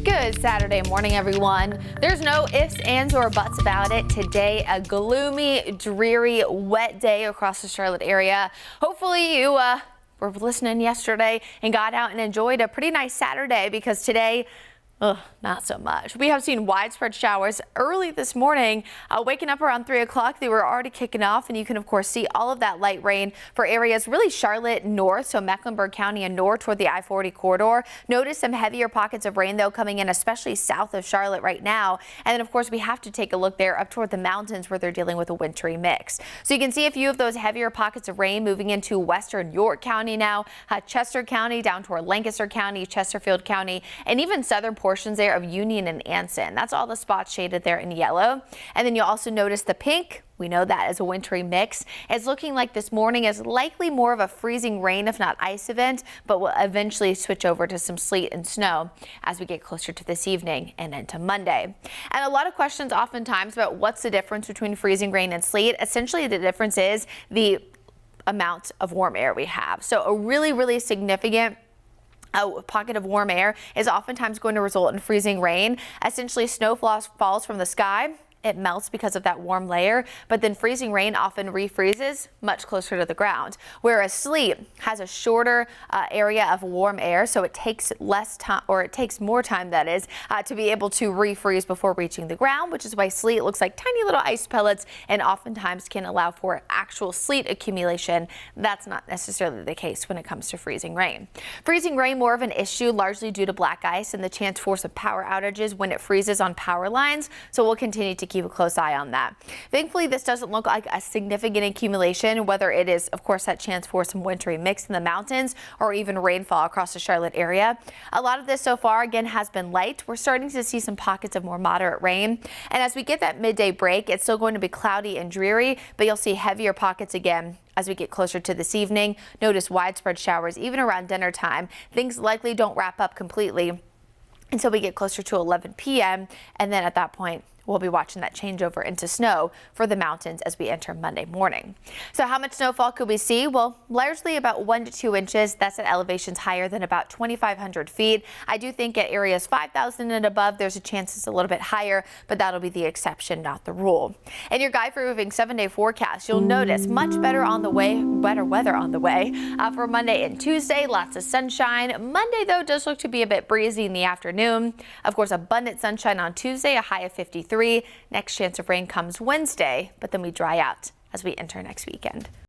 Good Saturday morning, everyone. There's no ifs, ands, or buts about it. Today, a gloomy, dreary, wet day across the Charlotte area. Hopefully you were listening yesterday and got out and enjoyed a pretty nice Saturday, because today, not so much. We have seen widespread showers early this morning. Waking up around 3 o'clock, they were already kicking off, and you can of course see all of that light rain for areas really Charlotte north, so Mecklenburg County and north toward the I-40 corridor. Notice some heavier pockets of rain though coming in, especially south of Charlotte right now. And then of course we have to take a look there up toward the mountains where they're dealing with a wintry mix. So you can see a few of those heavier pockets of rain moving into western York County now, Chester County down toward Lancaster County, Chesterfield County, and even southern portions there of Union and Anson. That's all the spots shaded there in yellow. And then you'll also notice the pink. We know that as a wintry mix. It's looking like this morning is likely more of a freezing rain, if not ice event, but will eventually switch over to some sleet and snow as we get closer to this evening and into Monday. And a lot of questions oftentimes about what's the difference between freezing rain and sleet. Essentially, the difference is the amount of warm air we have. So a really significant pocket of warm air is oftentimes going to result in freezing rain. Essentially, snow falls from the sky. It melts because of that warm layer, but then freezing rain often refreezes much closer to the ground, whereas sleet has a shorter area of warm air, so it takes less time, or it takes more time, that is, to be able to refreeze before reaching the ground, which is why sleet looks like tiny little ice pellets and oftentimes can allow for actual sleet accumulation. That's not necessarily the case when it comes to freezing rain. Freezing rain more of an issue largely due to black ice and the chance for some power outages when it freezes on power lines, so we'll continue to keep a close eye on that. Thankfully, this doesn't look like a significant accumulation, whether it is, of course, that chance for some wintry mix in the mountains or even rainfall across the Charlotte area. A lot of this so far, again, has been light. We're starting to see some pockets of more moderate rain. And as we get that midday break, it's still going to be cloudy and dreary, but you'll see heavier pockets again as we get closer to this evening. Notice widespread showers even around dinner time. Things likely don't wrap up completely until we get closer to 11 p.m. And then at that point, we'll be watching that changeover into snow for the mountains as we enter Monday morning. So how much snowfall could we see? Well, largely about 1 to 2 inches. That's at elevations higher than about 2,500 feet. I do think at areas 5,000 and above, there's a chance it's a little bit higher, but that'll be the exception, not the rule. And your guide for moving 7-day forecast, you'll notice much better on the way, better weather on the way for Monday and Tuesday. Lots of sunshine. Monday, though, does look to be a bit breezy in the afternoon. Of course, abundant sunshine on Tuesday, a high of 53. Next chance of rain comes Wednesday, but then we dry out as we enter next weekend.